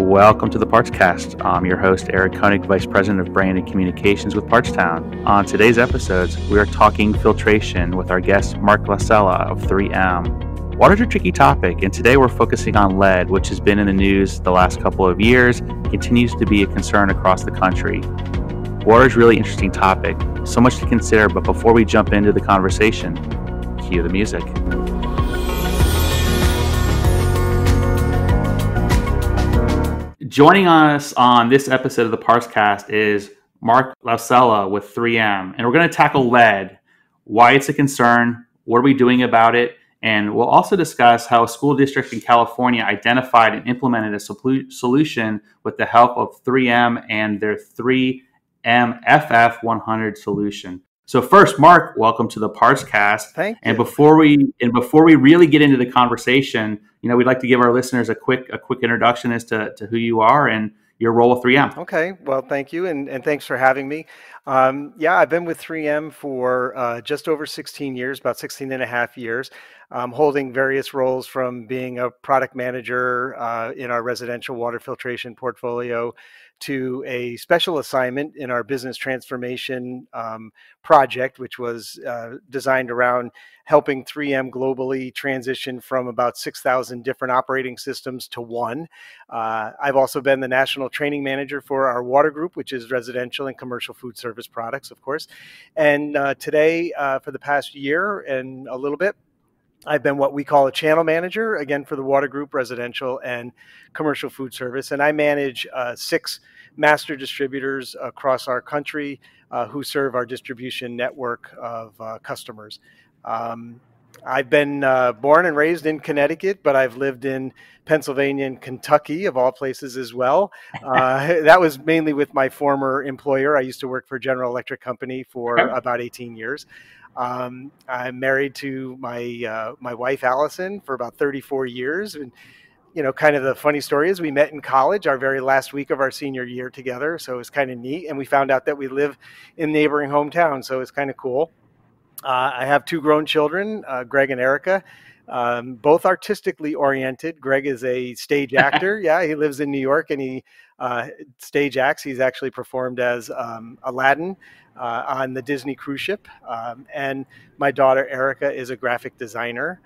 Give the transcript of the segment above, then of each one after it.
welcome to the PartsCast. I'm your host, Eric Koenig, Vice President of Brand and Communications with PartsTown. On today's episodes, we are talking filtration with our guest, Mark Laucella of 3M. Water's a tricky topic, and today we're focusing on lead, which has been in the news the last couple of years and continues to be a concern across the country. Water is a really interesting topic, so much to consider, but before we jump into the conversation, cue the music. Joining us on this episode of the PartsCast is Mark Laucella with 3M, and we're going to tackle lead, why it's a concern, what are we doing about it, and we'll also discuss how a school district in California identified and implemented a solution with the help of 3M and their 3M FF100 solution. So first, Mark, welcome to the PartsCast. Thank you. And before we really get into the conversation, we'd like to give our listeners a quick introduction as to who you are and your role with 3M. Okay. Well, thank you, and thanks for having me. I've been with 3M for just over 16 years, about 16 and a half years, holding various roles from being a product manager in our residential water filtration portfolio to a special assignment in our business transformation project, which was designed around helping 3M globally transition from about 6,000 different operating systems to one. I've also been the national training manager for our water group, which is residential and commercial food service products, of course. And today, for the past year and a little bit, I've been what we call a channel manager, again, for the water group, residential and commercial food service. And I manage 6 master distributors across our country who serve our distribution network of customers. I've been born and raised in Connecticut, but I've lived in Pennsylvania and Kentucky, of all places, as well. That was mainly with my former employer. I used to work for General Electric Company for about 18 years. I'm married to my wife, Allison, for about 34 years. And, kind of the funny story is we met in college, our very last week of our senior year together. So it was kind of neat. And we found out that we live in neighboring hometown. So it's kind of cool. I have 2 grown children, Greg and Erica, both artistically oriented. Greg is a stage actor. Yeah, he lives in New York and he stage acts. He's actually performed as Aladdin on the Disney cruise ship. And my daughter, Erica, is a graphic designer.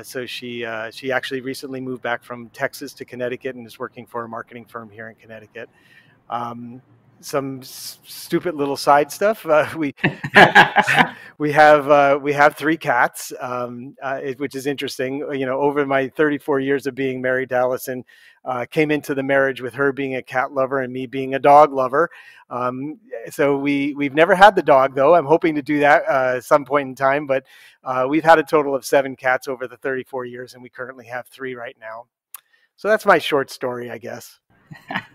So she actually recently moved back from Texas to Connecticut and is working for a marketing firm here in Connecticut. Some stupid little side stuff. We have 3 cats, which is interesting. Over my 34 years of being married to Allison, came into the marriage with her being a cat lover and me being a dog lover. So we've never had the dog, though. I'm hoping to do that at some point in time. But we've had a total of 7 cats over the 34 years, and we currently have 3 right now. So that's my short story, I guess.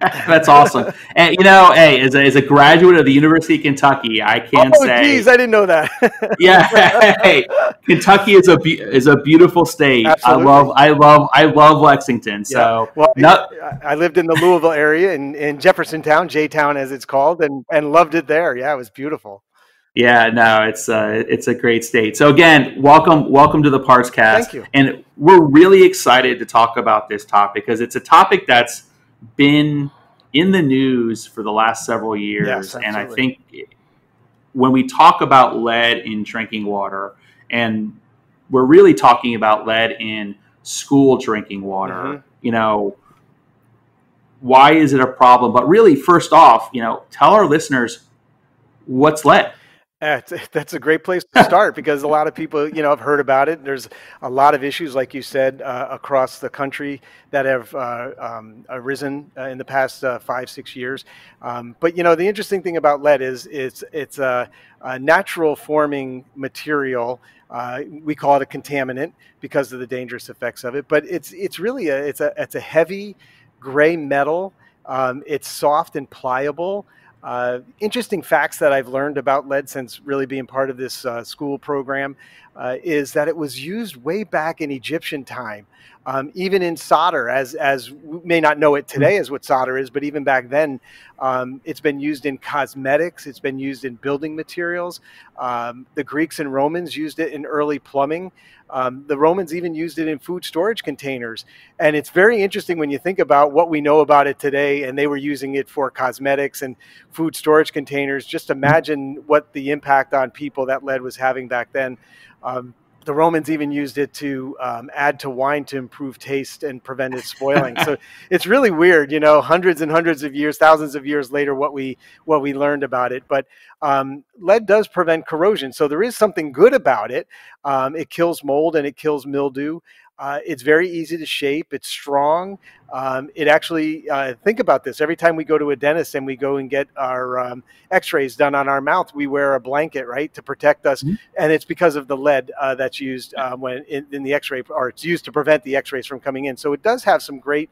That's awesome. And hey, as a graduate of the University of Kentucky, I can say, oh geez, I didn't know that. Yeah, hey, Kentucky is a beautiful state. Absolutely. I love Lexington. So I lived in the Louisville area in Jeffersontown, J-Town as it's called, and loved it there. Yeah, it was beautiful. Yeah, no, it's a great state. So again, welcome to the PartsCast. Thank you. And we're really excited to talk about this topic because it's a topic that's been in the news for the last several years. Yes, and I think when we talk about lead in drinking water, and we're really talking about lead in school drinking water, why is it a problem? But really, first off, tell our listeners what's lead. That's a great place to start because a lot of people, have heard about it. There's a lot of issues, like you said, across the country that have arisen in the past 5-6 years. But the interesting thing about lead is it's a natural forming material. We call it a contaminant because of the dangerous effects of it. But it's really it's a heavy gray metal. It's soft and pliable. Interesting facts that I've learned about lead since really being part of this school program. is that it was used way back in Egyptian time, even in solder, as we may not know it today as what solder is, but even back then, it's been used in cosmetics, it's been used in building materials. The Greeks and Romans used it in early plumbing. The Romans even used it in food storage containers. And it's very interesting when you think about what we know about it today, and they were using it for cosmetics and food storage containers. Just imagine what the impact on people that lead was having back then. The Romans even used it to add to wine to improve taste and prevent it spoiling. So it's really weird, hundreds and hundreds of years, thousands of years later, what we learned about it. But lead does prevent corrosion, so there is something good about it. It kills mold and it kills mildew. It's very easy to shape. It's strong. It actually, think about this. Every time we go to a dentist and we go and get our x-rays done on our mouth, we wear a blanket, right, to protect us. Mm-hmm. And it's because of the lead that's used when in the x-ray, or it's used to prevent the x-rays from coming in. So it does have some great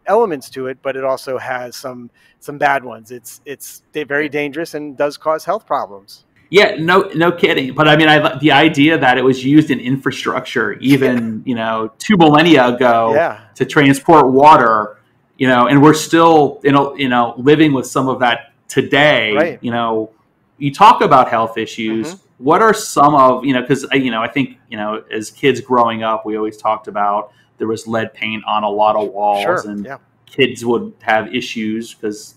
elements to it, but it also has some bad ones. It's very dangerous and does cause health problems. Yeah, no kidding. But I mean, the idea that it was used in infrastructure even, 2 millennia ago to transport water, and we're still, living with some of that today. Right. You talk about health issues. Mm-hmm. What are some of, because, I think, as kids growing up, we always talked about there was lead paint on a lot of walls, and kids would have issues because,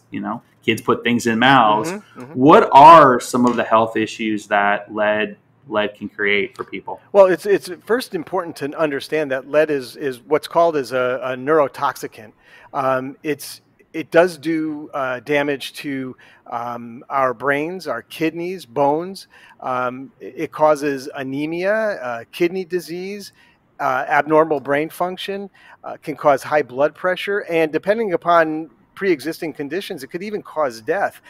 kids put things in mouths. Mm-hmm, mm-hmm. What are some of the health issues that lead can create for people? Well, it's first important to understand that lead is what's called as a neurotoxicant. It does do damage to our brains, our kidneys, bones. It causes anemia, kidney disease, abnormal brain function, can cause high blood pressure, and depending upon pre-existing conditions, it could even cause death.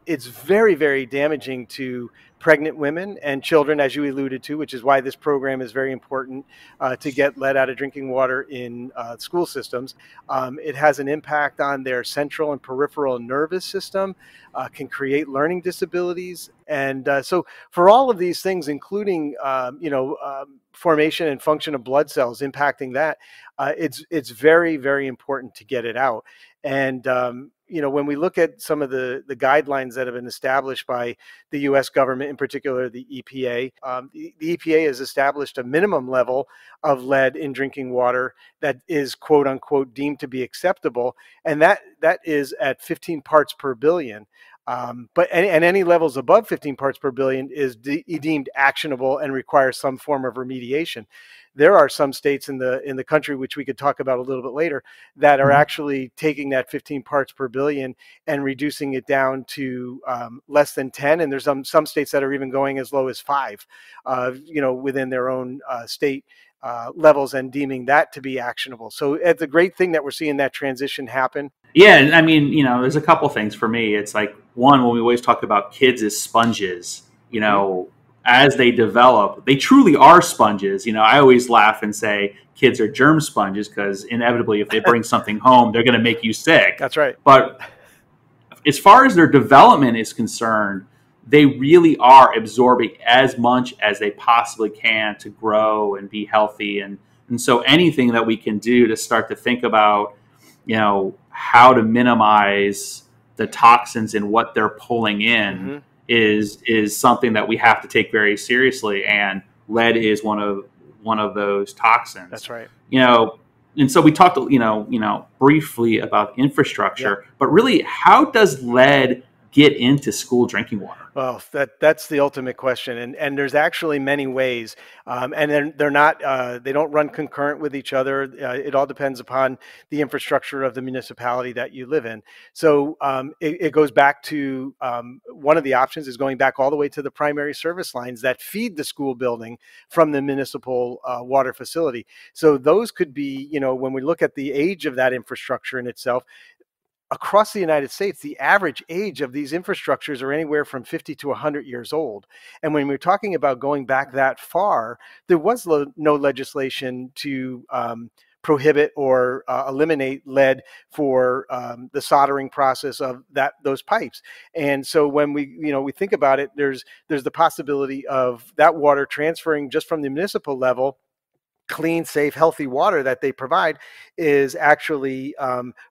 It's very, very damaging to pregnant women and children, as you alluded to, which is why this program is very important to get lead out of drinking water in school systems. It has an impact on their central and peripheral nervous system, can create learning disabilities. And so for all of these things, including, formation and function of blood cells impacting that, it's very, very important to get it out. And, when we look at some of the guidelines that have been established by the U.S. government, in particular the EPA, the EPA has established a minimum level of lead in drinking water that is, quote unquote, deemed to be acceptable. And that is at 15 parts per billion. But any levels above 15 parts per billion is deemed actionable and requires some form of remediation. There are some states in the country, which we could talk about a little bit later, that are actually taking that 15 parts per billion and reducing it down to less than 10. And there's some states that are even going as low as 5, within their own state levels, and deeming that to be actionable. So it's a great thing that we're seeing that transition happen. Yeah, I mean, there's a couple things for me. It's like, one, when we always talk about kids as sponges, as they develop, they truly are sponges. I always laugh and say kids are germ sponges because inevitably if they bring something home, they're going to make you sick. That's right. But as far as their development is concerned, they really are absorbing as much as they possibly can to grow and be healthy. And so anything that we can do to start to think about, how to minimize the toxins in what they're pulling in is something that we have to take very seriously. And lead is one of those toxins. That's right. And so we talked, briefly about infrastructure, but really, how does lead get into school drinking water? Well, that's the ultimate question, and there's actually many ways, and they're not they don't run concurrent with each other. It all depends upon the infrastructure of the municipality that you live in. So it goes back to one of the options is going back all the way to the primary service lines that feed the school building from the municipal water facility. So those could be, when we look at the age of that infrastructure in itself. Across the United States, the average age of these infrastructures are anywhere from 50 to 100 years old. And when we're talking about going back that far, there was no legislation to prohibit or eliminate lead for the soldering process of those pipes. And so when we think about it, there's the possibility of that water transferring just from the municipal level. Clean, safe, healthy water that they provide is actually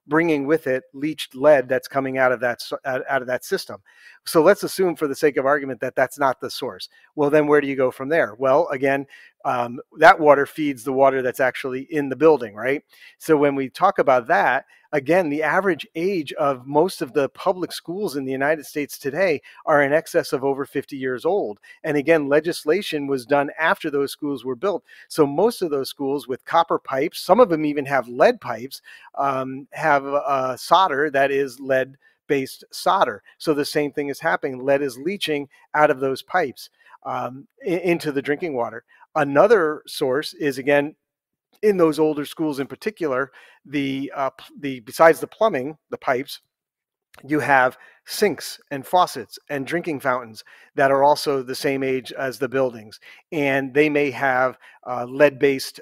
bringing with it leached lead that's coming out of that system. So let's assume, for the sake of argument, that that's not the source. Well, then where do you go from there? Well, again, that water feeds the water that's actually in the building, right? So when we talk about that, again, the average age of most of the public schools in the United States today are in excess of over 50 years old. And again, legislation was done after those schools were built. So most of those schools with copper pipes, some of them even have lead pipes, have solder that is lead-based solder. So the same thing is happening. Lead is leaching out of those pipes into the drinking water. Another source is, again, in those older schools in particular, the besides the plumbing, the pipes, you have sinks and faucets and drinking fountains that are also the same age as the buildings, and they may have lead-based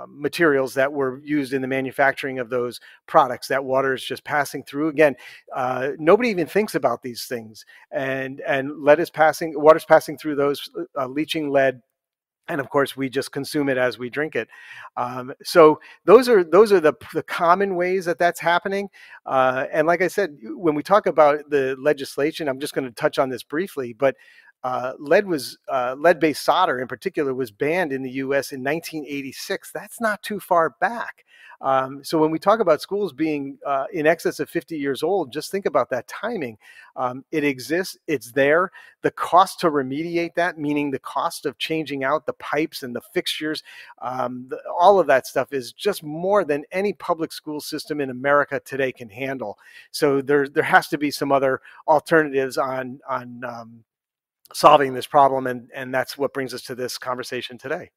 materials that were used in the manufacturing of those products. That water is just passing through. Again, nobody even thinks about these things, and water's passing through those, leaching lead. And of course, we just consume it as we drink it. So those are the common ways that that's happening. And like I said, when we talk about the legislation, I'm just going to touch on this briefly, but lead-based solder in particular was banned in the U.S. in 1986. That's not too far back. So when we talk about schools being in excess of 50 years old, just think about that timing. It exists, it's there. The cost to remediate that, meaning the cost of changing out the pipes and the fixtures, all of that stuff is just more than any public school system in America today can handle. So there has to be some other alternatives on solving this problem, and that's what brings us to this conversation today.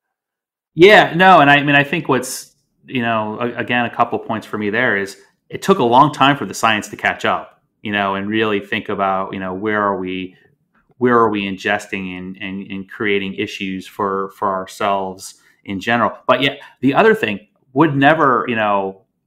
Yeah, no, and I mean, I think what's, again, a couple points for me there is it took a long time for the science to catch up, and really think about, where are we ingesting and creating issues for ourselves in general. But yet the other thing would never,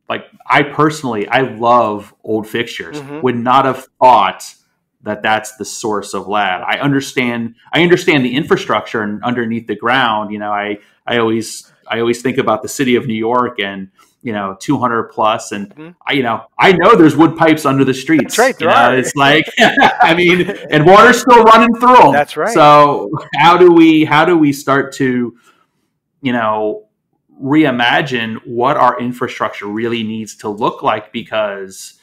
like I love old fixtures, would not have thought that that's the source of lead. I understand the infrastructure and underneath the ground. I always think about the city of New York and 200 plus, and I know there's wood pipes under the streets. That's right, it's like I mean, and water's still running through them. That's right. So how do we start to reimagine what our infrastructure really needs to look like, because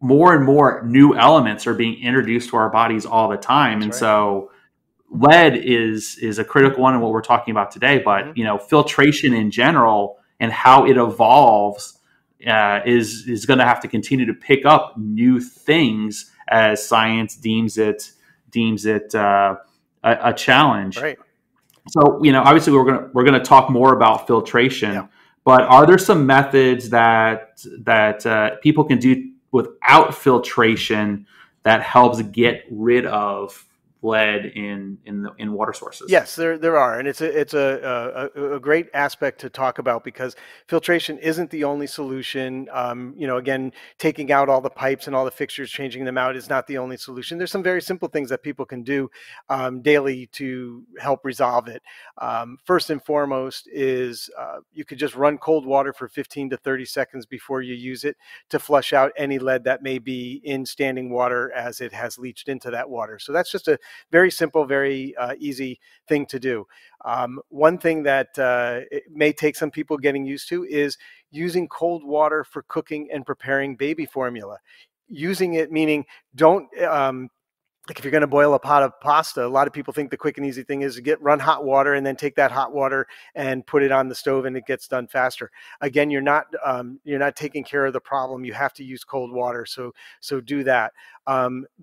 more and more new elements are being introduced to our bodies all the time. That's right. So lead is a critical one in what we're talking about today, but filtration in general and how it evolves is going to have to continue to pick up new things as science deems it a challenge. Right. So obviously we're going to talk more about filtration, yeah. But are there some methods that people can do without filtration that helps get rid of lead in water sources? Yes, there are, and it's a great aspect to talk about, because filtration isn't the only solution. Again, taking out all the pipes and all the fixtures, changing them out, is not the only solution. There's some very simple things that people can do daily to help resolve it. First and foremost is you could just run cold water for 15 to 30 seconds before you use it to flush out any lead that may be in standing water as it has leached into that water. So that's just a very simple, very easy thing to do. One thing that it may take some people getting used to is using cold water for cooking and preparing baby formula. Using it, meaning don't, like if you're going to boil a pot of pasta, a lot of people think the quick and easy thing is to run hot water and then take that hot water and put it on the stove and it gets done faster. Again, you're not taking care of the problem. You have to use cold water. So do that.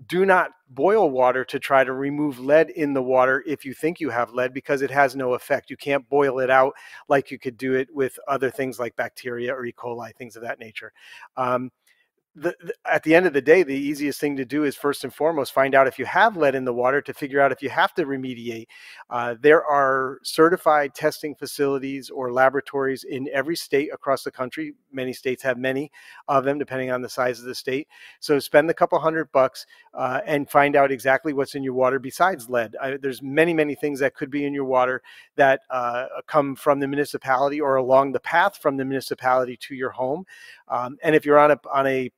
Do not boil water to try to remove lead in the water if you think you have lead, because it has no effect. You can't boil it out like you could do it with other things like bacteria or E. coli, things of that nature. at the end of the day, the easiest thing to do is first and foremost find out if you have lead in the water to figure out if you have to remediate. There are certified testing facilities or laboratories in every state across the country. Many states have many of them, depending on the size of the state. So spend a couple $100 and find out exactly what's in your water besides lead. There's many things that could be in your water that come from the municipality or along the path from the municipality to your home. And if you're on a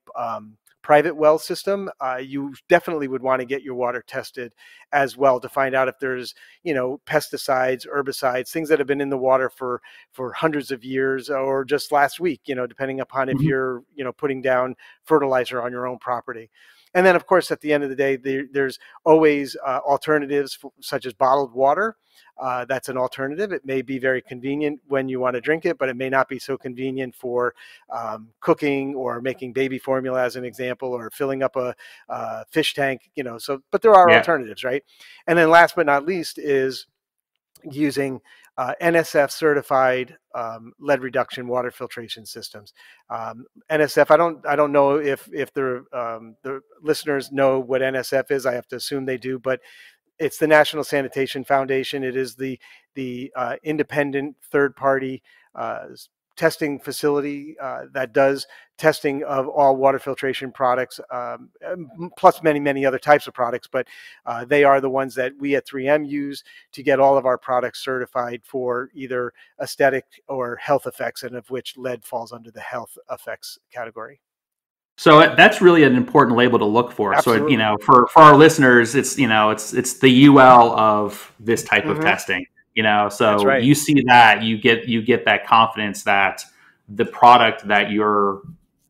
private well system, you definitely would want to get your water tested as well to find out if there's, pesticides, herbicides, things that have been in the water for hundreds of years or just last week, depending upon if you're, putting down fertilizer on your own property. And then, of course, at the end of the day, there's always alternatives such as bottled water. That's an alternative. It may be very convenient when you want to drink it, but it may not be so convenient for cooking or making baby formula, as an example, or filling up a fish tank. But there are alternatives, right? And then, last but not least, is using NSF certified lead reduction water filtration systems. NSF, I don't know if the listeners know what NSF is. I have to assume they do, but it's the National Sanitation Foundation. It is the independent third party testing facility that does testing of all water filtration products, plus many other types of products. But they are the ones that we at 3M use to get all of our products certified for either aesthetic or health effects, and of which lead falls under the health effects category. So that's really an important label to look for. Absolutely. So, for our listeners, it's the UL of this type of testing. So right. You see that, you get that confidence that the product that you're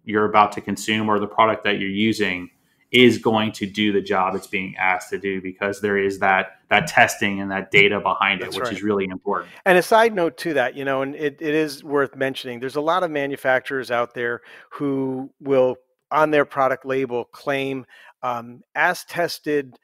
about to consume or the product that you're using is going to do the job it's being asked to do, because there is that testing and that data behind it, which is really important. And a side note to that, and it is worth mentioning, there's a lot of manufacturers out there who will, on their product label, claim as tested,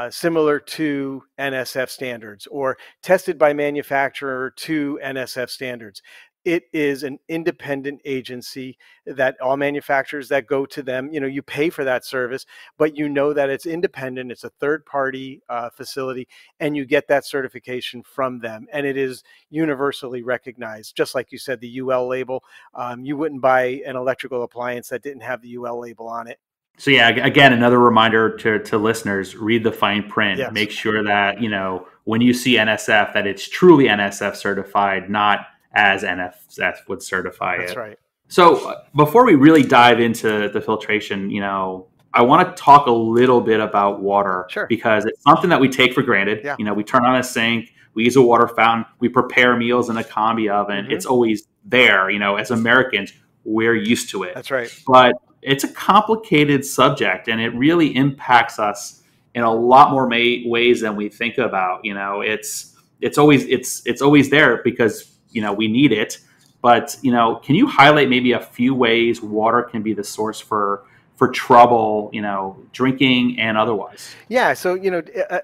similar to NSF standards, or tested by manufacturer to NSF standards. It is an independent agency that all manufacturers that go to them, you pay for that service, but that it's independent. It's a third party facility, and you get that certification from them. And it is universally recognized. Just like you said, the UL label, you wouldn't buy an electrical appliance that didn't have the UL label on it. So yeah, again, another reminder to listeners, read the fine print. Yes. Make sure that, when you see NSF, that it's truly NSF certified, not as NSF would certify it. That's right. So before we really dive into the filtration, I want to talk a little bit about water. Sure. Because it's something that we take for granted. Yeah. We turn on a sink, we use a water fountain, we prepare meals in a combi oven. Mm-hmm. It's always there. As Americans, we're used to it. That's right. But it's a complicated subject, and it really impacts us in a lot more ways than we think about. It's always there because we need it. But can you highlight maybe a few ways water can be the source for trouble, drinking and otherwise? Yeah. So,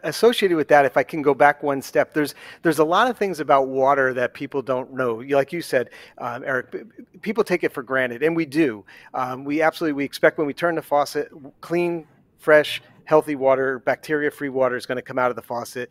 associated with that, if I can go back one step, there's a lot of things about water that people don't know. Like you said, Eric, people take it for granted, and we do. We expect when we turn the faucet, clean, fresh, healthy water, bacteria-free water is going to come out of the faucet,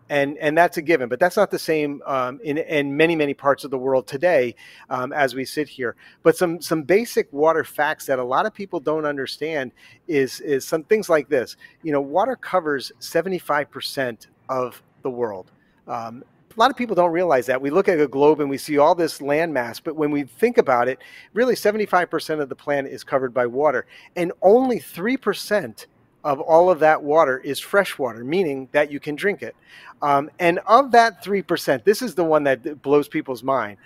and that's a given. But that's not the same in many parts of the world today as we sit here. But some basic water facts that a lot of people don't understand is some things like this. Water covers 75% of the world. A lot of people don't realize that. We look at a globe and we see all this land mass, but when we think about it, really 75% of the planet is covered by water, and only 3% of all of that water is fresh water, meaning that you can drink it. And of that 3%, this is the one that blows people's mind.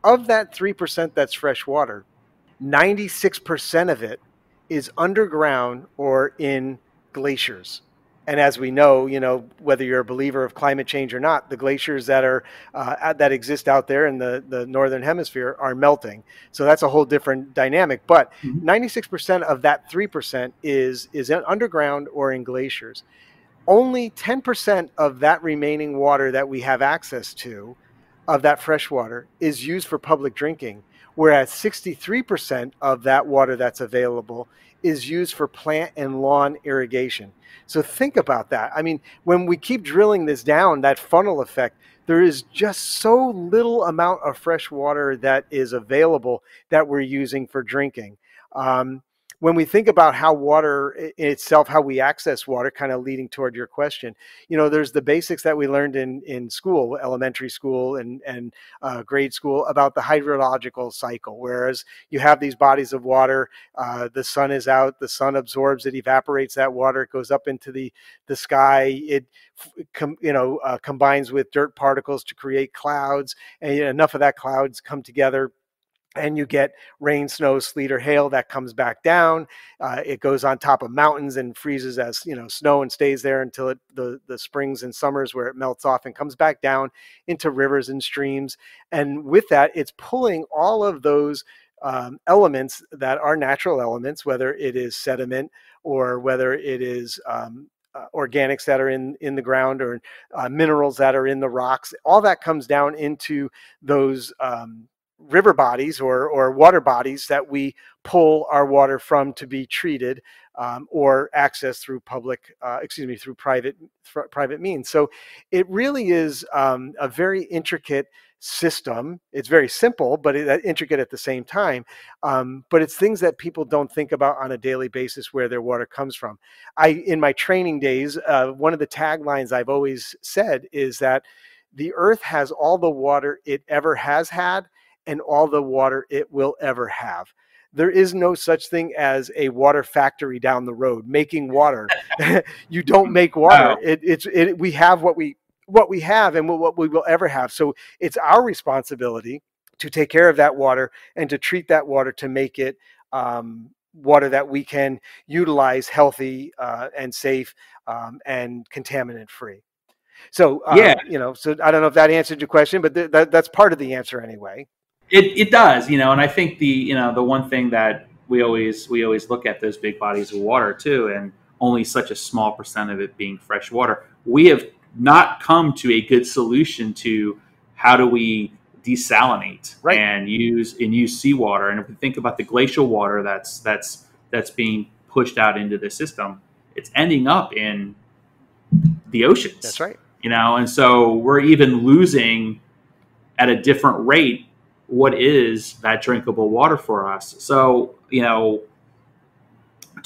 Of that 3% that's fresh water, 96% of it is underground or in glaciers. And as we know, whether you're a believer of climate change or not, the glaciers that are that exist out there in the northern hemisphere are melting. So that's a whole different dynamic. But 96% of that 3% is underground or in glaciers. Only 10% of that remaining water that we have access to of that fresh water is used for public drinking, whereas 63% of that water that's available is used for plant and lawn irrigation. So think about that. I mean, when we keep drilling this down, that funnel effect, there is just so little amount of fresh water that is available that we're using for drinking. When we think about how water in itself, how we access water, kind of leading toward your question, there's the basics that we learned in school, elementary school and grade school, about the hydrological cycle. Whereas you have these bodies of water, the sun is out, the sun absorbs it, evaporates that water, it goes up into the sky, it combines with dirt particles to create clouds, and enough of that clouds come together and you get rain, snow, sleet, or hail that comes back down. It goes on top of mountains and freezes as snow and stays there until the springs and summers, where it melts off and comes back down into rivers and streams. And with that, it's pulling all of those elements that are natural elements, whether it is sediment or whether it is organics that are in the ground, or minerals that are in the rocks. All that comes down into those river bodies or water bodies that we pull our water from to be treated or accessed through through private means. So it really is a very intricate system. It's very simple, but intricate at the same time. But it's things that people don't think about on a daily basis, where their water comes from. In my training days, one of the taglines I've always said is that the earth has all the water it ever has had and all the water it will ever have. There is no such thing as a water factory down the road making water. You don't make water. Wow. We have what we have and what we will ever have. So it's our responsibility to take care of that water and to treat that water to make it water that we can utilize healthy and safe and contaminant free. So, so I don't know if that answered your question, but that's part of the answer anyway. It does, and I think the one thing that we always look at those big bodies of water too, and only such a small percent of it being fresh water. We have not come to a good solution to how do we desalinate and use seawater. And if we think about the glacial water that's being pushed out into the system, it's ending up in the oceans. That's right. And so we're even losing at a different rate what is that drinkable water for us. So, to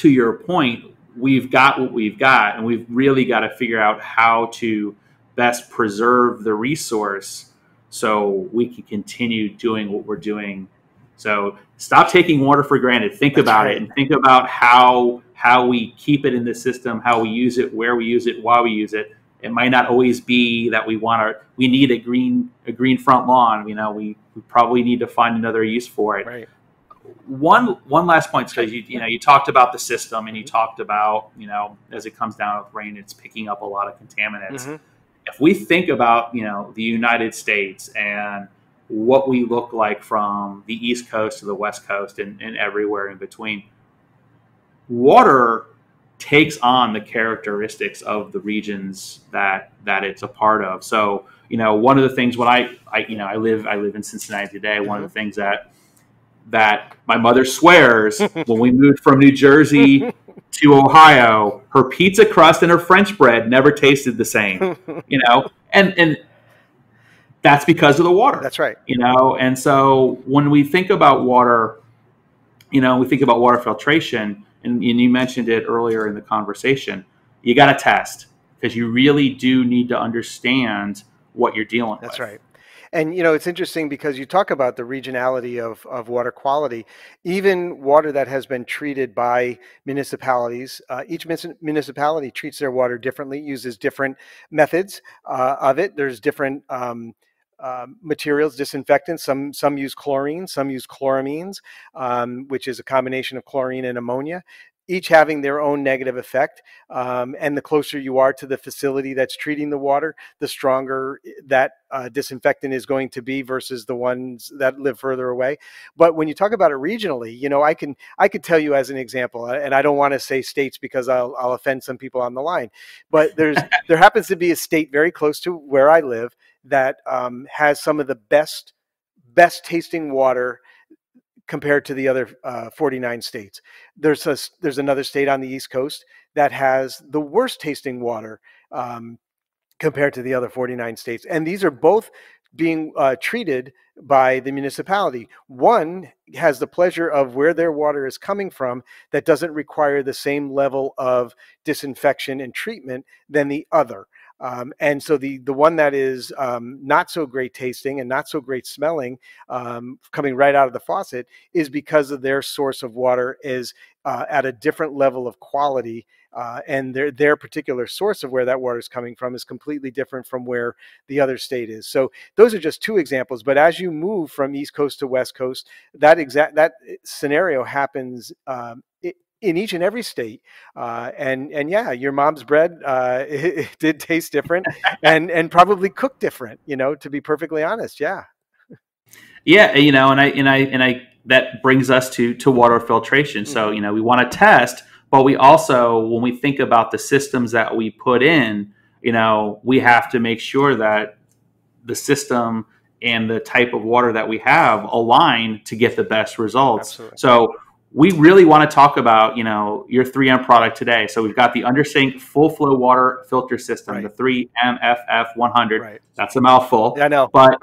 your point, we've got what we've got, and we've really got to figure out how to best preserve the resource so we can continue doing what we're doing. So stop taking water for granted. Think about it, and think about how we keep it in the system, how we use it, where we use it, why we use it. It might not always be that we need a green front lawn. We probably need to find another use for it. Right. One last point, because you talked about the system, and you talked about as it comes down with rain, it's picking up a lot of contaminants. Mm-hmm. If we think about the United States and what we look like from the East Coast to the West Coast and everywhere in between, water takes on the characteristics of the regions that it's a part of. So, one of the things when I live in Cincinnati today, one of the things that my mother swears when we moved from New Jersey to Ohio, her pizza crust and her French bread never tasted the same, and that's because of the water. That's right. And so when we think about water, we think about water filtration. And you mentioned it earlier in the conversation, you got to test, because you really do need to understand what you're dealing with. That's right. And, it's interesting because you talk about the regionality of water quality. Even water that has been treated by municipalities, each municipality treats their water differently, uses different methods of it. There's different materials, disinfectants. Some use chlorine, some use chloramines, which is a combination of chlorine and ammonia, each having their own negative effect. And the closer you are to the facility that's treating the water, the stronger that disinfectant is going to be versus the ones that live further away. But when you talk about it regionally, I could tell you as an example, and I don't want to say states because I'll offend some people on the line, but there happens to be a state very close to where I live that has some of the best tasting water compared to the other 49 states. There's another state on the East Coast that has the worst tasting water compared to the other 49 states. And these are both being treated by the municipality. One has the pleasure of where their water is coming from that doesn't require the same level of disinfection and treatment than the other. And so the one that is not so great tasting and not so great smelling, coming right out of the faucet, is because of their source of water is at a different level of quality, and their particular source of where that water is coming from is completely different from where the other state is. So those are just two examples. But as you move from East Coast to West Coast, that scenario happens in each and every state. And yeah, your mom's bread it did taste different and probably cooked different, to be perfectly honest. Yeah. Yeah, and I that brings us to water filtration. So, we want to test, but we also, when we think about the systems that we put in, we have to make sure that the system and the type of water that we have align to get the best results. Absolutely. So we really want to talk about, your 3M product today. So we've got the under-sink full flow water filter system, the 3M FF100. Right. That's a mouthful. Yeah, I know. But,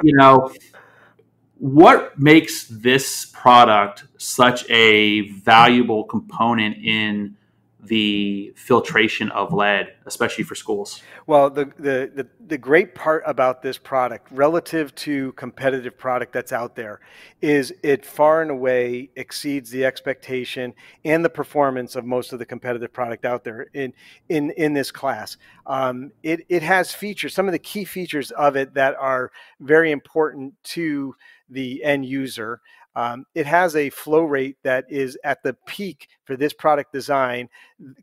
what makes this product such a valuable component in the filtration of lead, especially for schools? Well, the great part about this product relative to competitive product that's out there is it far and away exceeds the expectation and the performance of most of the competitive product out there in this class. It has features, some of the key features of it that are very important to the end user. It has a flow rate that is at the peak for this product design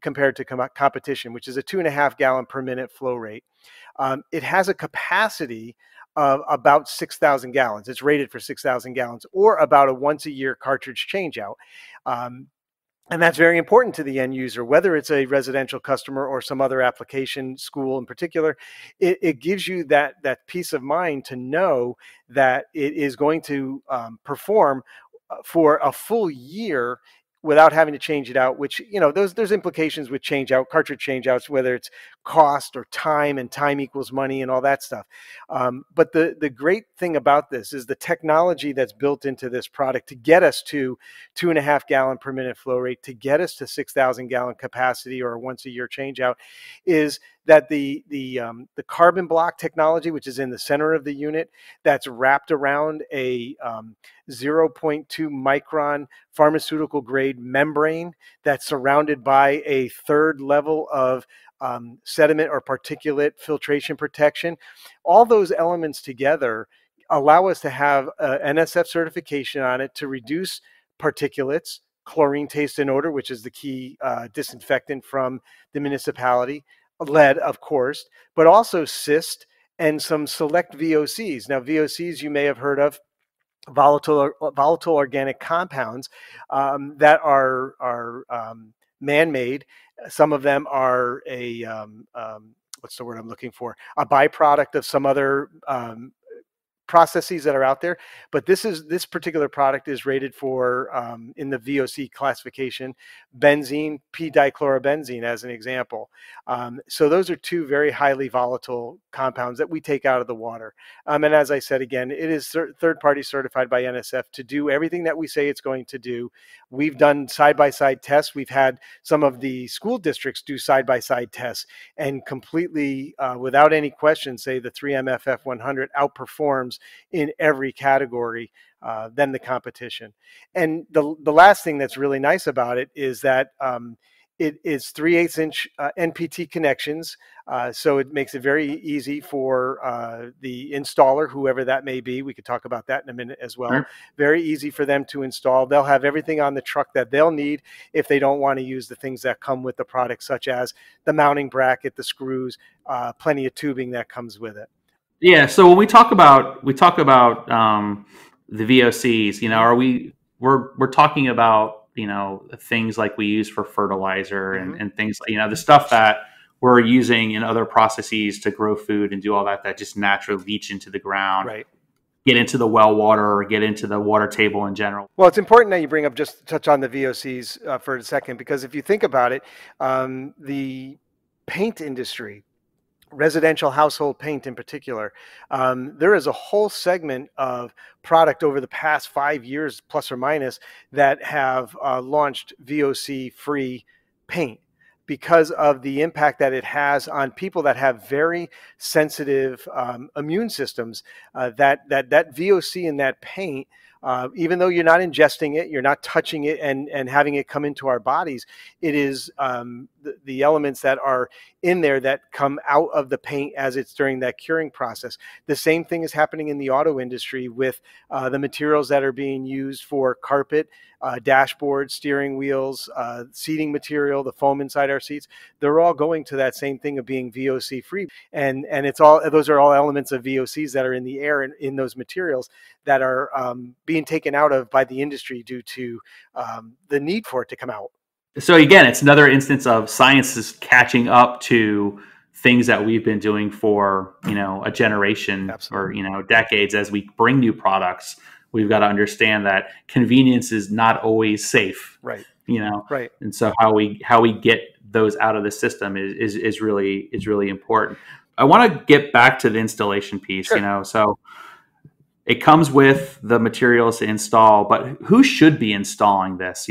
compared to competition, which is a 2.5 gallon per minute flow rate. It has a capacity of about 6,000 gallons. It's rated for 6,000 gallons, or about a once a year cartridge changeout. And that's very important to the end user, whether it's a residential customer or some other application, school in particular. It gives you that peace of mind to know that it is going to perform for a full year without having to change it out, which, there's implications with cartridge changeouts, whether it's cost or time, and time equals money and all that stuff. But the great thing about this is the technology that's built into this product to get us to 2.5 gallon per minute flow rate, to get us to 6,000 gallon capacity or once a year changeout, is that the carbon block technology, which is in the center of the unit, that's wrapped around a 0.2 micron pharmaceutical grade membrane that's surrounded by a third level of sediment or particulate filtration protection. All those elements together allow us to have NSF certification on it to reduce particulates, chlorine, taste, and odor, which is the key disinfectant from the municipality, lead, of course, but also cyst and some select VOCs. Now, VOCs you may have heard of, volatile organic compounds that are man-made. Some of them are what's the word I'm looking for? A byproduct of some other processes that are out there. But this particular product is rated for, in the VOC classification, benzene, p-dichlorobenzene as an example. So those are two very highly volatile compounds that we take out of the water. And as I said, again, it is third-party certified by NSF to do everything that we say it's going to do. We've done side-by-side tests. We've had some of the school districts do side-by-side tests and completely, without any question, say the 3M FF100 outperforms in every category than the competition. And the last thing that's really nice about it is that it is 3/8 inch NPT connections, so it makes it very easy for the installer, whoever that may be. We could talk about that in a minute as well. Sure. Very easy for them to install. They'll have everything on the truck that they'll need if they don't want to use the things that come with the product, such as the mounting bracket, the screws, plenty of tubing that comes with it. Yeah. So when we talk about the VOCs, we're talking about things like we use for fertilizer and things, the stuff that we're using in other processes to grow food and do all that just naturally leach into the ground, Right. get into the well water or get into the water table in general. Well, it's important that you bring up, just touch on the VOCs for a second, because if you think about it, the paint industry, residential household paint in particular, there is a whole segment of product over the past 5 years, plus or minus, that have launched VOC free paint because of the impact that it has on people that have very sensitive immune systems. That VOC in that paint, even though you're not ingesting it, you're not touching it and having it come into our bodies, it is the elements that are in there that come out of the paint as it's during that curing process. The same thing is happening in the auto industry with the materials that are being used for carpet, dashboards, steering wheels, seating material, the foam inside our seats. They're all going to that same thing of being VOC free. And it's all, those are all elements of VOCs that are in the air and in those materials that are being taken out of by the industry due to the need for it to come out. So again, it's another instance of science is catching up to things that we've been doing for, a generation. Absolutely. Or, decades. As we bring new products, we've got to understand that convenience is not always safe. Right. Right. And so how we get those out of the system is really important. I want to get back to the installation piece. Sure. So it comes with the materials to install, but who should be installing this?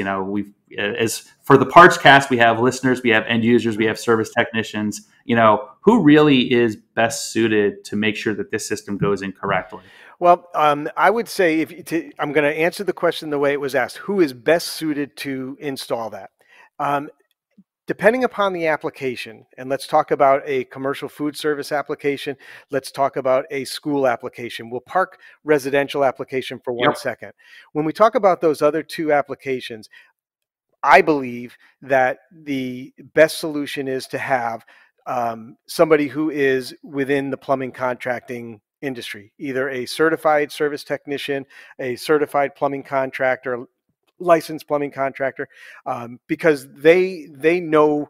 As for the PartsCast, we have listeners, we have end users, we have service technicians. Who really is best suited to make sure that this system goes in correctly? Well, I would say I'm going to answer the question the way it was asked. Who is best suited to install that? Depending upon the application, and let's talk about a commercial food service application, let's talk about a school application. We'll park residential application for one second. When we talk about those other two applications, I believe that the best solution is to have somebody who is within the plumbing contracting industry, either a certified service technician, a certified plumbing contractor, licensed plumbing contractor, because they know,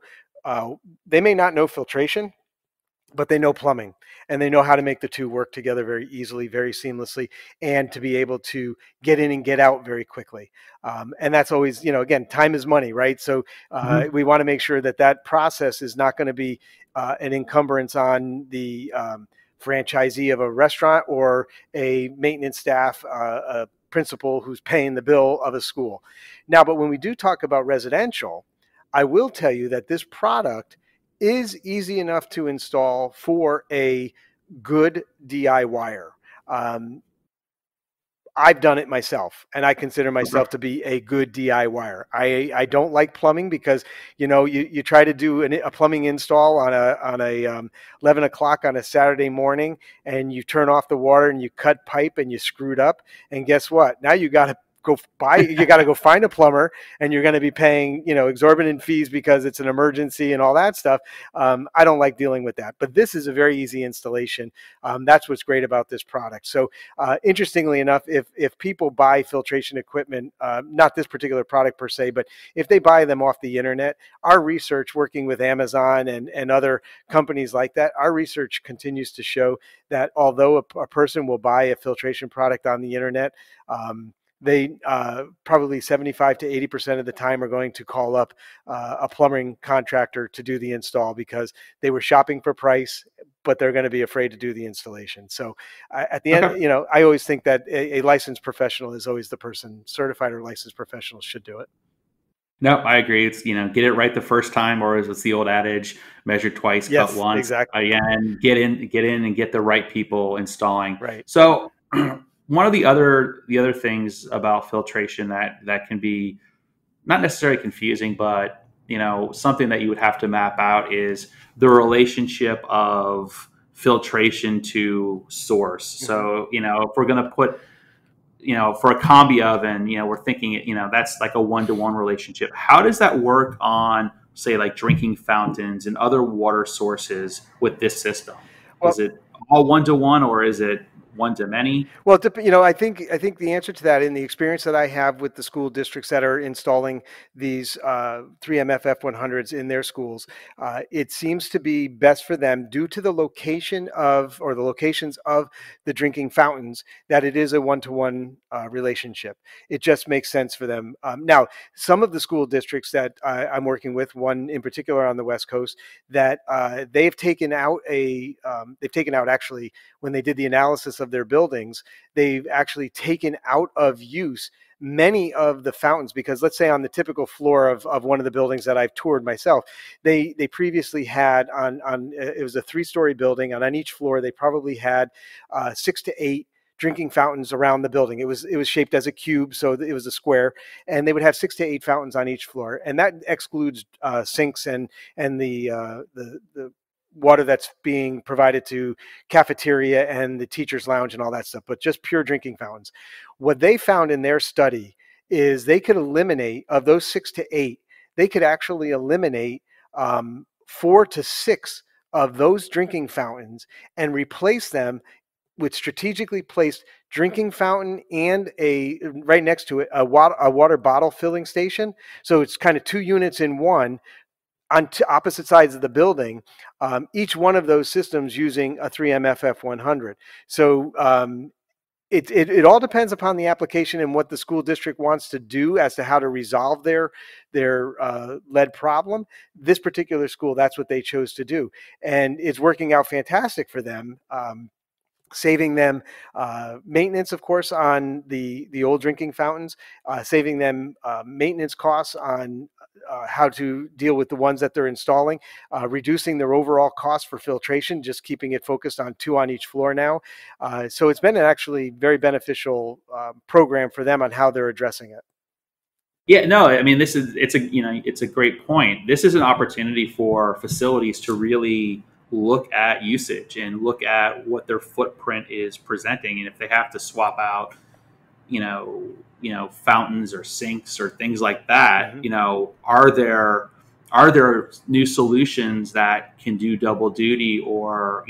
they may not know filtration, but they know plumbing, and they know how to make the two work together very easily, very seamlessly, and to be able to get in and get out very quickly. And that's always, again, time is money, right? So we want to make sure that that process is not going to be an encumbrance on the franchisee of a restaurant or a maintenance staff, a principal who's paying the bill of a school. Now, but when we do talk about residential, I will tell you that this product is easy enough to install for a good DIYer. I've done it myself, and I consider myself to be a good DIYer. I don't like plumbing because, you try to do a plumbing install on a 11 o'clock on a Saturday morning, and you turn off the water and you cut pipe and you screwed up. And guess what? Now you got to go find a plumber, and you're going to be paying, exorbitant fees because it's an emergency and all that stuff. I don't like dealing with that, but this is a very easy installation. That's what's great about this product. So interestingly enough, if people buy filtration equipment, not this particular product per se, but if they buy them off the internet, our research working with Amazon and other companies like that, our research continues to show that although a person will buy a filtration product on the internet, they probably 75 to 80% of the time are going to call up a plumbing contractor to do the install because they were shopping for price, but they're going to be afraid to do the installation. So at the end, I always think that a licensed professional is always the person. Certified or licensed professionals should do it. No, I agree. It's, get it right the first time, or as it's the old adage, measure twice, cut once. Exactly. And get in and get the right people installing. Right. So one of the other things about filtration that can be not necessarily confusing, but something that you would have to map out is the relationship of filtration to source. Mm-hmm. So if we're going to put for a combi oven, we're thinking that's like a 1-to-1 relationship. How does that work on, say, like drinking fountains and other water sources with this system? Well, is it all 1-to-1, or is it one to many? Well, I think the answer to that, in the experience that I have with the school districts that are installing these 3M FF100s in their schools, it seems to be best for them due to the location of, or the locations of the drinking fountains, that it is a one-to-one relationship. It just makes sense for them. Now, some of the school districts that I'm working with, one in particular on the West Coast, that they've taken out actually, when they did the analysis of their buildings, they've actually taken out of use many of the fountains, because let's say on the typical floor of one of the buildings that I've toured myself, they previously had on it was a 3-story building, and on each floor they probably had 6 to 8 drinking fountains around the building. It was shaped as a cube, so it was a square, and they would have 6 to 8 fountains on each floor, and that excludes sinks and the water that's being provided to cafeteria and the teacher's lounge and all that stuff, but just pure drinking fountains. What they found in their study is they could eliminate, of those 6 to 8, they could actually eliminate 4 to 6 of those drinking fountains and replace them with strategically placed drinking fountain and right next to it, a water bottle filling station. So it's kind of 2 units in one, on opposite sides of the building, each one of those systems using a 3M FF100. So it all depends upon the application and what the school district wants to do as to how to resolve their lead problem. This particular school, that's what they chose to do, and it's working out fantastic for them. Saving them maintenance, of course, on the old drinking fountains, saving them maintenance costs on how to deal with the ones that they're installing, reducing their overall cost for filtration, just keeping it focused on 2 on each floor now. So it's been an actually very beneficial program for them on how they're addressing it. Yeah, no, I mean, it's a great point. This is an opportunity for facilities to really look at usage and look at what their footprint is presenting, and if they have to swap out, fountains or sinks or things like that, Mm-hmm. Are there new solutions that can do double duty, or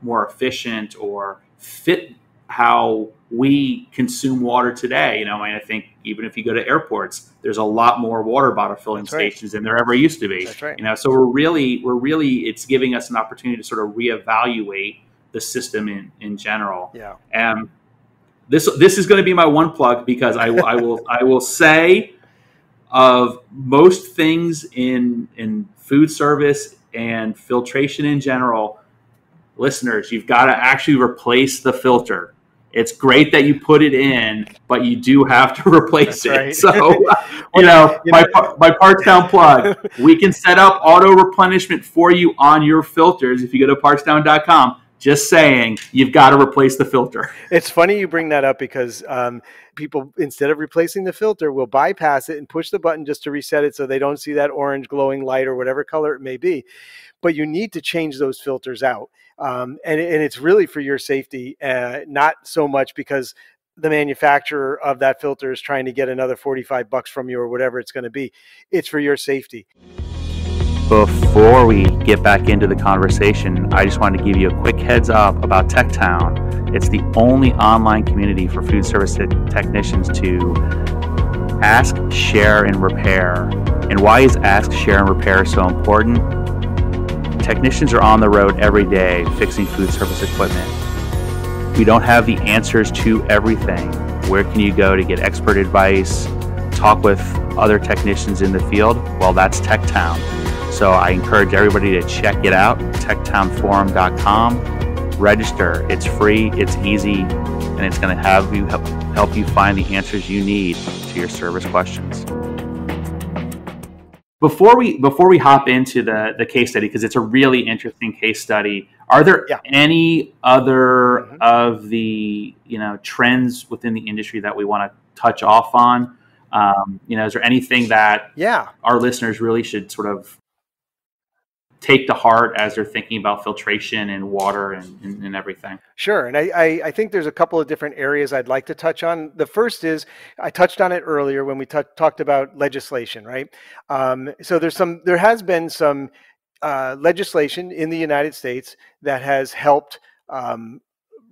more efficient, or fit how we consume water today? I think even if you go to airports, there's a lot more water bottle filling stations than there ever used to be. That's right. So we're really it's giving us an opportunity to sort of reevaluate the system in general. Yeah. This is going to be my one plug, because I will say, of most things in food service and filtration in general, listeners, you've got to actually replace the filter. It's great that you put it in, but you do have to replace it. Right. So, my PartsTown plug, we can set up auto replenishment for you on your filters if you go to partstown.com. Just saying, you've got to replace the filter. It's funny you bring that up, because people, instead of replacing the filter, will bypass it and push the button just to reset it so they don't see that orange glowing light or whatever color it may be. But you need to change those filters out. And it's really for your safety, not so much because the manufacturer of that filter is trying to get another $45 from you or whatever it's going to be. It's for your safety. Before we get back into the conversation, I just wanted to give you a quick heads up about TechTown. It's the only online community for food service technicians to ask, share, and repair. And why is ask, share, and repair so important? Technicians are on the road every day fixing food service equipment. We don't have the answers to everything. Where can you go to get expert advice, talk with other technicians in the field? Well, that's TechTown. So I encourage everybody to check it out, techtownforum.com. Register. It's free, it's easy, and it's going to help you find the answers you need to your service questions. Before we hop into the case study, because it's a really interesting case study, are there any other of the trends within the industry that we want to touch off on? Is there anything that our listeners really should sort of take to heart as they're thinking about filtration and water and everything? Sure. And I think there's a couple of different areas I'd like to touch on. The first is, I touched on it earlier when we talked about legislation, right? So there has been some legislation in the United States that has helped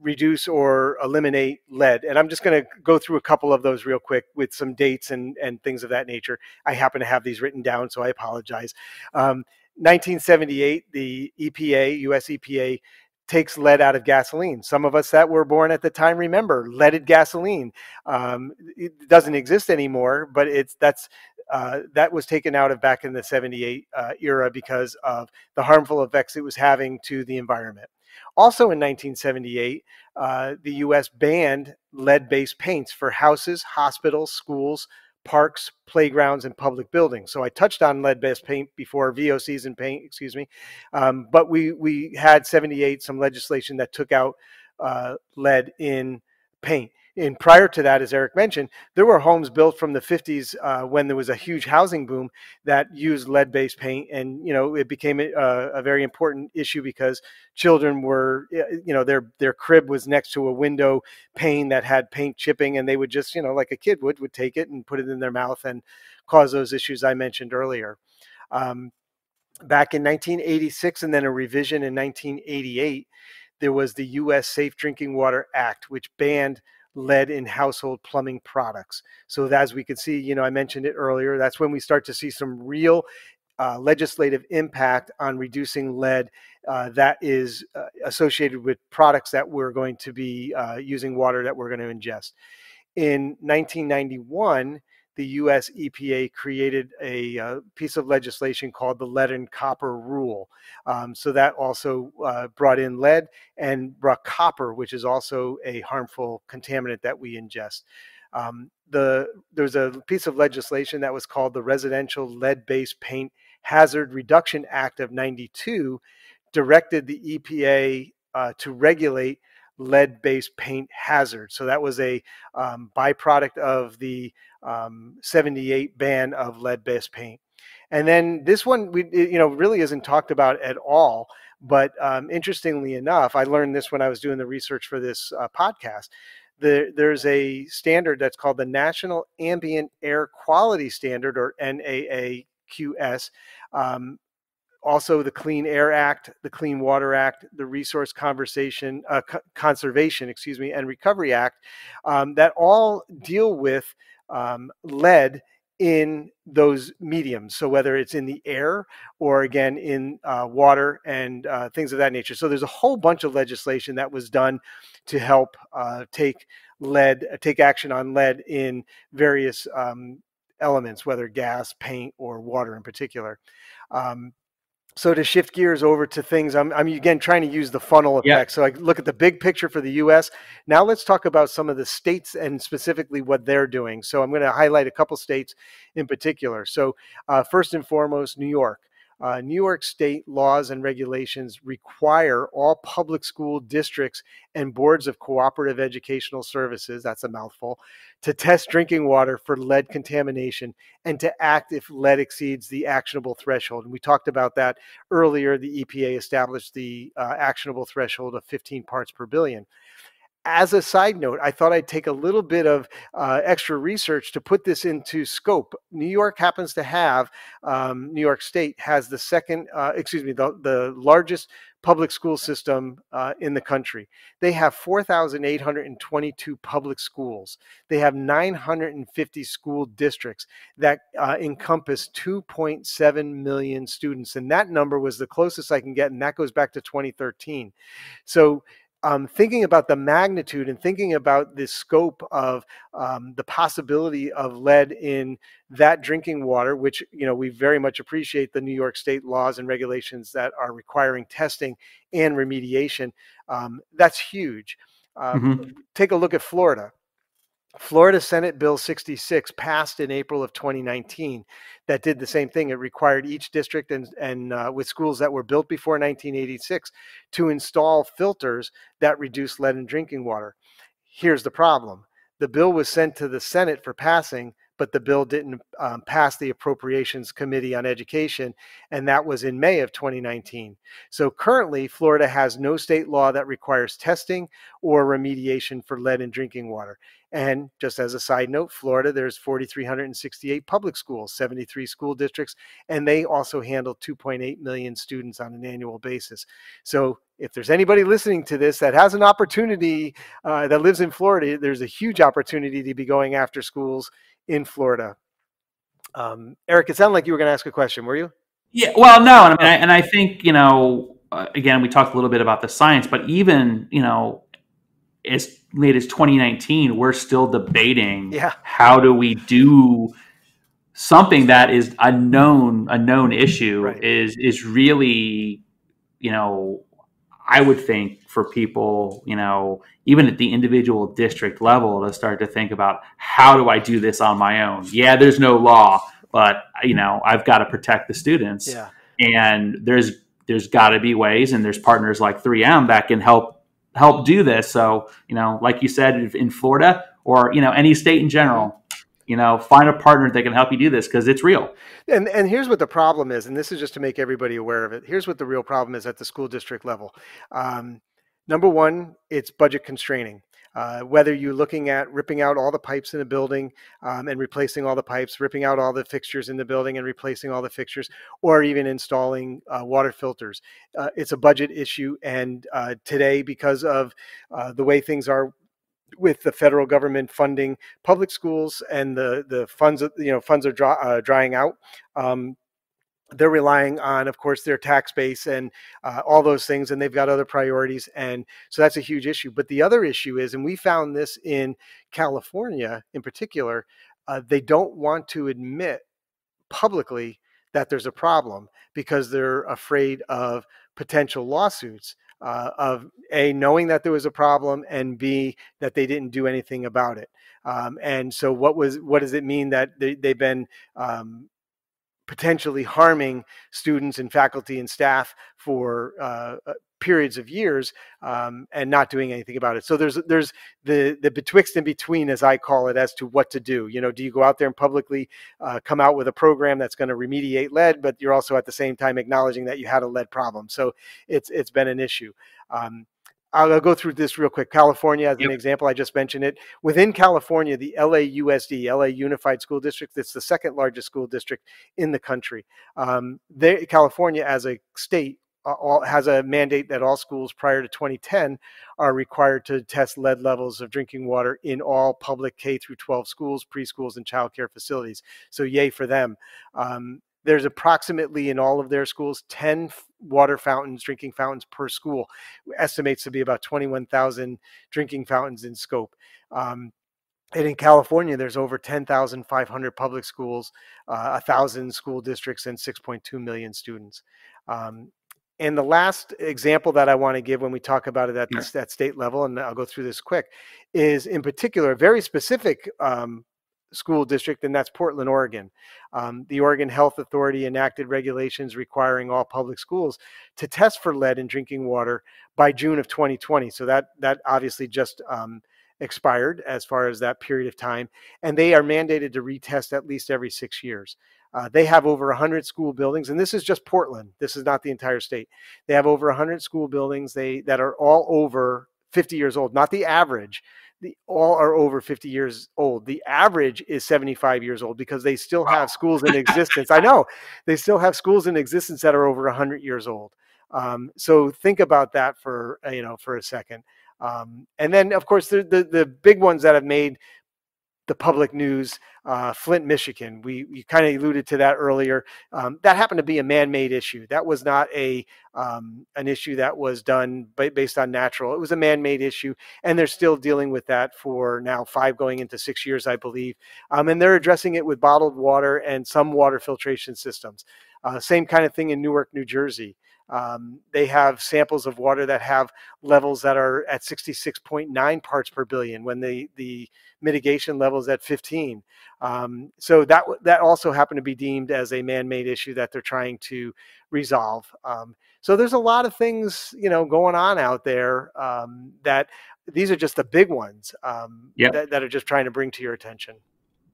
reduce or eliminate lead. And I'm just going to go through a couple of those real quick with some dates and things of that nature. I happen to have these written down, so I apologize. 1978, the EPA, US EPA, takes lead out of gasoline. Some of us that were born at the time remember leaded gasoline. It doesn't exist anymore, but that was taken out of back in the 78 era because of the harmful effects it was having to the environment. Also in 1978, the US banned lead-based paints for houses, hospitals, schools, parks, playgrounds, and public buildings. So I touched on lead-based paint before, VOCs and paint, excuse me. But we had 78 some legislation that took out lead in paint. And prior to that, as Eric mentioned, there were homes built from the 50s when there was a huge housing boom that used lead-based paint, and it became a very important issue because children were, their crib was next to a window pane that had paint chipping, and they would just, like a kid would take it and put it in their mouth and cause those issues I mentioned earlier. Back in 1986, and then a revision in 1988, there was the U.S. Safe Drinking Water Act, which banned lead in household plumbing products. So as we could see, I mentioned it earlier, that's when we start to see some real legislative impact on reducing lead that is associated with products that we're going to be using water that we're going to ingest. In 1991, the US EPA created a piece of legislation called the Lead and Copper Rule. So that also brought in lead and brought copper, which is also a harmful contaminant that we ingest. There's a piece of legislation that was called the Residential Lead-Based Paint Hazard Reduction Act of '92, directed the EPA to regulate lead-based paint hazard. So that was a byproduct of the 78 ban of lead-based paint. And then this one, really isn't talked about at all. But interestingly enough, I learned this when I was doing the research for this podcast. There's a standard that's called the National Ambient Air Quality Standard, or NAAQS. Also the Clean Air Act, the Clean Water Act, the Resource Conservation, and Recovery Act, that all deal with lead in those mediums. So whether it's in the air or again in water and things of that nature. So there's a whole bunch of legislation that was done to help take action on lead in various elements, whether gas, paint, or water in particular. So to shift gears over to things, I'm again trying to use the funnel effect. So I look at the big picture for the U.S. Now let's talk about some of the states and specifically what they're doing. So I'm going to highlight a couple states in particular. So first and foremost, New York. New York State laws and regulations require all public school districts and boards of cooperative educational services, that's a mouthful, to test drinking water for lead contamination and to act if lead exceeds the actionable threshold. And we talked about that earlier. The EPA established the actionable threshold of 15 parts per billion. As a side note, I thought I'd take a little bit of extra research to put this into scope. New York happens to have, New York State has the largest public school system in the country. They have 4,822 public schools. They have 950 school districts that encompass 2.7 million students. And that number was the closest I can get, and that goes back to 2013. So thinking about the magnitude and thinking about the scope of the possibility of lead in that drinking water, which we very much appreciate the New York State laws and regulations that are requiring testing and remediation. That's huge. Take a look at Florida. Florida Senate Bill 66 passed in April of 2019 that did the same thing. It required each district and with schools that were built before 1986 to install filters that reduce lead in drinking water. Here's the problem. The bill was sent to the Senate for passing, but the bill didn't pass the Appropriations Committee on Education, and that was in May of 2019. So currently, Florida has no state law that requires testing or remediation for lead in drinking water. And just as a side note, Florida, there's 4,368 public schools, 73 school districts, and they also handle 2.8 million students on an annual basis. So if there's anybody listening to this that has an opportunity that lives in Florida, there's a huge opportunity to be going after schools in Florida. Eric, it sounded like you were going to ask a question, were you? Yeah, well, no, and I mean, and I think again, we talked a little bit about the science, but even as late as 2019, we're still debating how do we do something that is a known issue. Right. is really, I would think for people, even at the individual district level, to start to think about how do I do this on my own? Yeah, there's no law, but I've got to protect the students. Yeah. And there's got to be ways, and there's partners like 3M that can help do this. So, like you said, in Florida or, any state in general, find a partner that can help you do this, because it's real. And here's what the problem is, and this is just to make everybody aware of it. Here's what the real problem is at the school district level. Number one, it's budget constraining. Whether you're looking at ripping out all the pipes in the building and replacing all the pipes, ripping out all the fixtures in the building and replacing all the fixtures, or even installing water filters. It's a budget issue. And today, because of the way things are with the federal government funding public schools and the funds, funds are drying out. They're relying on, of course, their tax base and all those things, and they've got other priorities. And so that's a huge issue. But the other issue is, and we found this in California in particular, they don't want to admit publicly that there's a problem because they're afraid of potential lawsuits of A, knowing that there was a problem, and B, that they didn't do anything about it. And so what does it mean that they've been potentially harming students and faculty and staff for periods of years and not doing anything about it? So there's the betwixt and between, as I call it, as to what to do. Do you go out there and publicly come out with a program that's going to remediate lead, but you're also at the same time acknowledging that you had a lead problem? So it's been an issue. I'll go through this real quick. California, as an example, I just mentioned it. Within California, the LAUSD, LA Unified School District, it's the second largest school district in the country. California, as a state, has a mandate that all schools prior to 2010 are required to test lead levels of drinking water in all public K through 12 schools, preschools, and child care facilities. So yay for them. There's approximately in all of their schools 10 water fountains, drinking fountains per school. Estimates to be about 21,000 drinking fountains in scope. And in California, there's over 10,500 public schools, 1,000 school districts, and 6.2 million students. And the last example that I want to give when we talk about it at that state level, and I'll go through this quick, is in particular a very specific school district, and that's Portland, Oregon. The Oregon Health Authority enacted regulations requiring all public schools to test for lead in drinking water by June of 2020. So that obviously just expired as far as that period of time, and they are mandated to retest at least every 6 years. They have over 100 school buildings, and this is just Portland. This is not the entire state. They have over 100 school buildings that are all over 50 years old, not the average. All are over 50 years old. The average is 75 years old because they still have schools in existence. I know they still have schools in existence that are over 100 years old. So think about that for a second. And then, of course, the big ones that have made the public news, Flint, Michigan. We kind of alluded to that earlier. That happened to be a man-made issue. That was not an issue that was done based on natural. It was a man-made issue, and they're still dealing with that for now 5 going into 6 years, I believe. And they're addressing it with bottled water and some water filtration systems. Same kind of thing in Newark, New Jersey. They have samples of water that have levels that are at 66.9 parts per billion when the mitigation level is at 15. So that also happened to be deemed as a man-made issue that they're trying to resolve. So there's a lot of things, going on out there that these are just the big ones that are just trying to bring to your attention.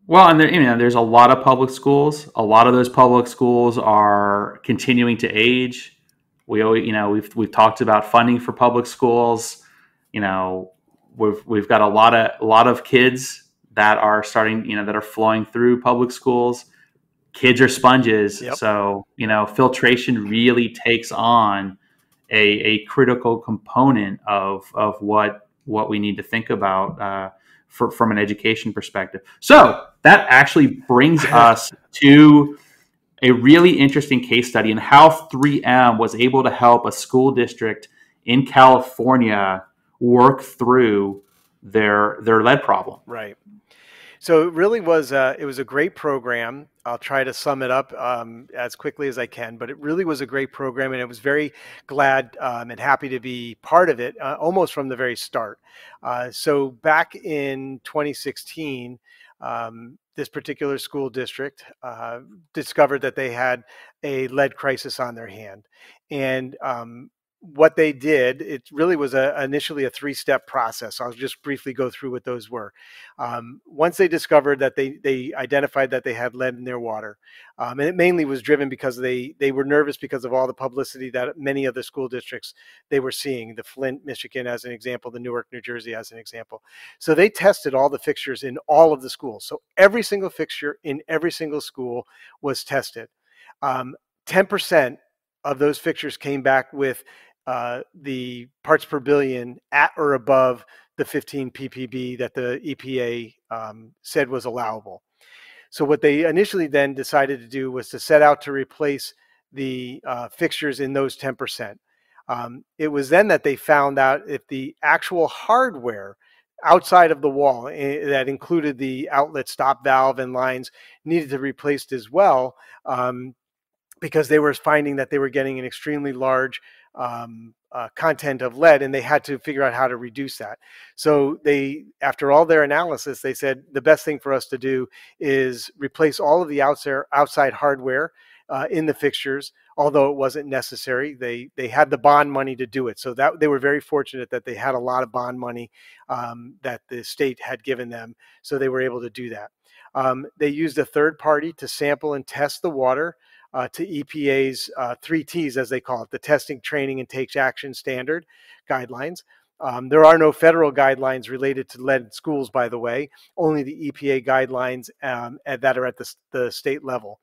Well, and there's a lot of public schools. A lot of those public schools are continuing to age. We always, we've talked about funding for public schools. You know, we've got a lot of kids that are starting, that are flowing through public schools. Kids are sponges, Yep. so filtration really takes on a critical component of what we need to think about from an education perspective. So that actually brings us to a really interesting case study in how 3M was able to help a school district in California work through their lead problem. Right. So it was a great program. I'll try to sum it up as quickly as I can, but it really was a great program, and I was very glad and happy to be part of it almost from the very start. So back in 2016, this particular school district discovered that they had a lead crisis on their hand, and what they did, it really was initially a three-step process. I'll just briefly go through what those were. Once they discovered that they identified that they had lead in their water, and it mainly was driven because they were nervous because of all the publicity that many of the school districts they were seeing, the Flint, Michigan as an example, the Newark, New Jersey as an example. So they tested all the fixtures in all of the schools. So every single fixture in every single school was tested. 10% of those fixtures came back with the parts per billion at or above the 15 ppb that the EPA said was allowable. So what they initially then decided to do was to set out to replace the fixtures in those 10%. It was then that they found out if the actual hardware outside of the wall that included the outlet stop valve and lines needed to be replaced as well, because they were finding that they were getting an extremely large content of lead, and they had to figure out how to reduce that. So they, after all their analysis, they said the best thing for us to do is replace all of the outside hardware in the fixtures, although it wasn't necessary. They had the bond money to do it, so that they were very fortunate that they had a lot of bond money that the state had given them, so they were able to do that. They used a third party to sample and test the water to EPA's 3Ts, as they call it, the Testing, Training, and Take Action Standard guidelines. There are no federal guidelines related to lead in schools, by the way, only the EPA guidelines that are at the state level.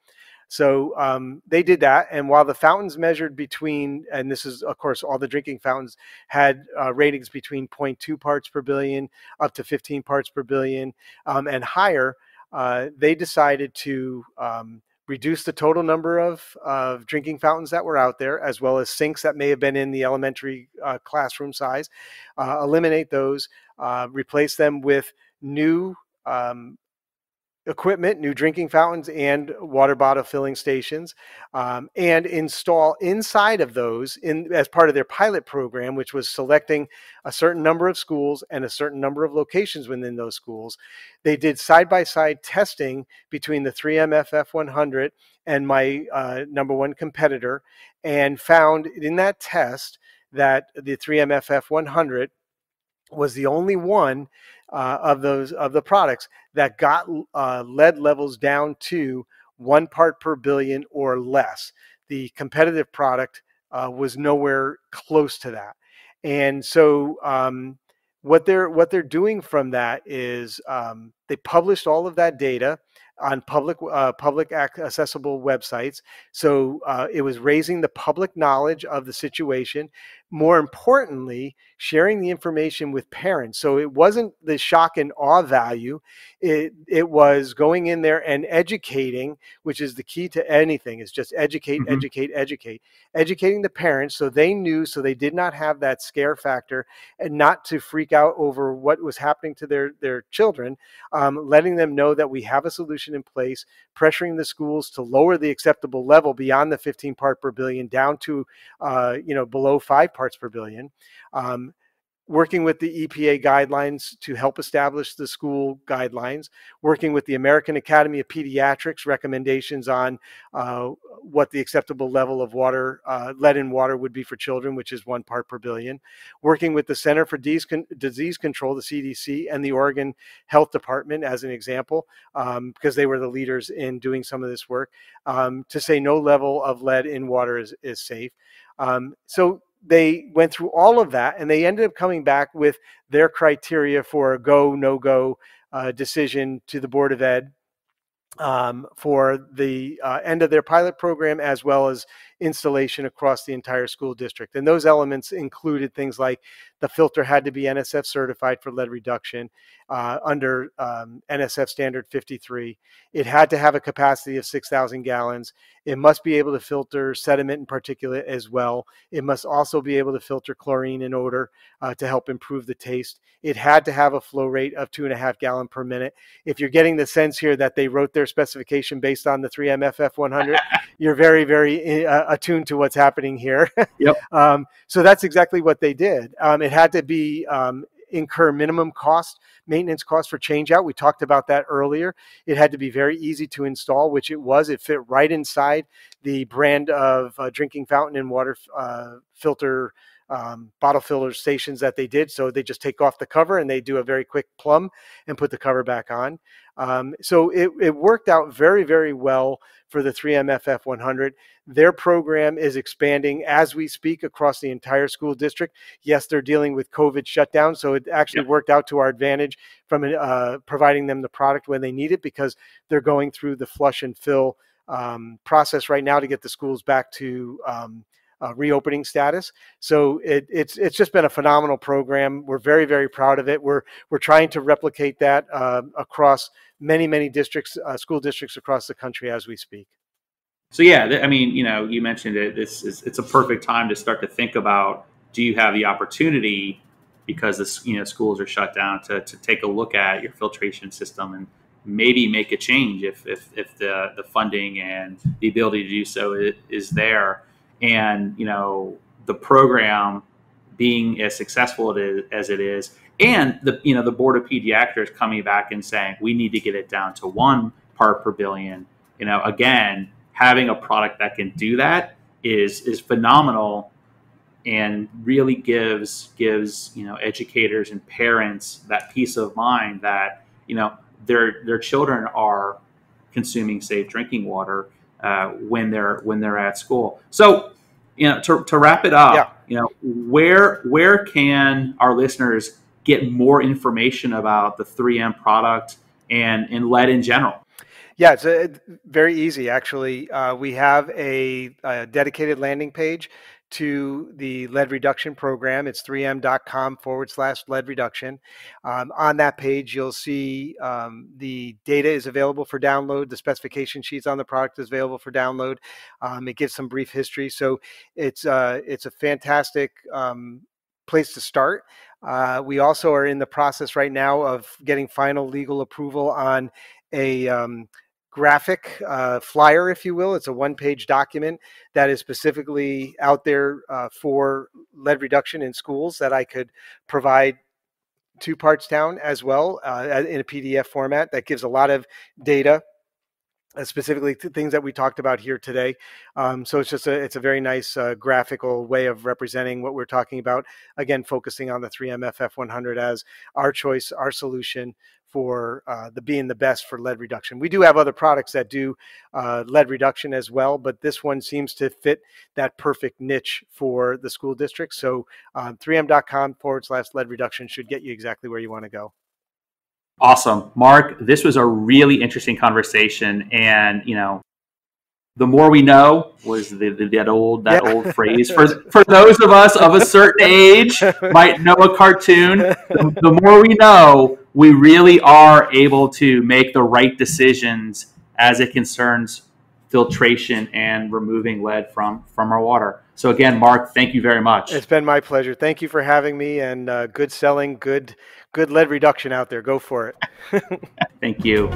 So they did that, and while the fountains measured between, and this is, of course, all the drinking fountains had ratings between 0.2 parts per billion up to 15 parts per billion and higher, they decided to reduce the total number of drinking fountains that were out there, as well as sinks that may have been in the elementary classroom size, eliminate those, replace them with new equipment, new drinking fountains and water bottle filling stations, and install inside of those, as part of their pilot program, which was selecting a certain number of schools and a certain number of locations within those schools. They did side-by-side testing between the 3M FF100 and my number one competitor, and found in that test that the 3M FF100 was the only one of the products that got lead levels down to 1 part per billion or less. The competitive product was nowhere close to that. And so what they're doing from that is they published all of that data on public accessible websites. So it was raising the public knowledge of the situation. More importantly, sharing the information with parents. So it wasn't the shock and awe value. It was going in there and educating, which is the key to anything, is just educate, educating the parents so they knew, so they did not have that scare factor and not to freak out over what was happening to their children, letting them know that we have a solution in place, pressuring the schools to lower the acceptable level beyond the 15 part per billion down to below 5 parts per billion. working with the EPA guidelines to help establish the school guidelines, working with the American Academy of Pediatrics recommendations on what the acceptable level of water, lead in water would be for children, which is 1 part per billion, working with the Center for Disease Control, the CDC, and the Oregon Health Department as an example, because they were the leaders in doing some of this work, to say no level of lead in water is safe. So they went through all of that, and they ended up coming back with their criteria for a go, no-go decision to the Board of Ed for the end of their pilot program, as well as installation across the entire school district. And those elements included things like the filter had to be NSF certified for lead reduction under NSF standard 53. It had to have a capacity of 6,000 gallons. It must be able to filter sediment and particulate as well. It must also be able to filter chlorine and odor to help improve the taste. It had to have a flow rate of 2.5 gallons per minute. If you're getting the sense here that they wrote their specification based on the 3M FF100, you're very, very attuned to what's happening here. Yep. So that's exactly what they did. It had to be incur minimum cost, maintenance cost for change out. We talked about that earlier. It had to be very easy to install, which it was. It fit right inside the brand of drinking fountain and water filter bottle filler stations that they did. So they just take off the cover and they do a very quick plumb and put the cover back on. So it worked out very, very well for the 3M FF100. Their program is expanding as we speak across the entire school district. Yes, they're dealing with COVID shutdown, so it actually worked out to our advantage from providing them the product when they need it, because they're going through the flush and fill process right now to get the schools back to reopening status. So it's just been a phenomenal program. We're very, very proud of it. We're trying to replicate that across many districts, school districts across the country as we speak. So yeah, I mean, you mentioned it. It's a perfect time to start to think about: do you have the opportunity, because the schools are shut down, to take a look at your filtration system and maybe make a change if the funding and the ability to do so is there. And the program being as successful as it is, and the Board of Pediatrics coming back and saying we need to get it down to 1 part per billion. Again, having a product that can do that is phenomenal, and really gives educators and parents that peace of mind that their children are consuming safe drinking water when they're at school. So, to wrap it up, where can our listeners get more information about the 3M product and lead in general? Yeah, it's very easy, actually. We have a dedicated landing page to the lead reduction program. It's 3m.com/lead reduction. On that page, you'll see the data is available for download. The specification sheets on the product is available for download. It gives some brief history. So it's a fantastic place to start. We also are in the process right now of getting final legal approval on a graphic flyer, if you will. It's a one-page document that is specifically out there for lead reduction in schools that I could provide to PartsTown as well in a PDF format that gives a lot of data, specifically to things that we talked about here today. So it's a very nice graphical way of representing what we're talking about. Again, focusing on the 3M FF100 as our choice, our solution for being the best for lead reduction. We do have other products that do lead reduction as well, but this one seems to fit that perfect niche for the school district. So 3m.com/lead reduction should get you exactly where you want to go. Awesome. Mark, this was a really interesting conversation. And, the more we know was that old phrase. For those of us of a certain age might know a cartoon. The more we know, we really are able to make the right decisions as it concerns filtration and removing lead from our water. So again, Mark, thank you very much. It's been my pleasure. Thank you for having me, and good selling, good lead reduction out there. Go for it. Thank you.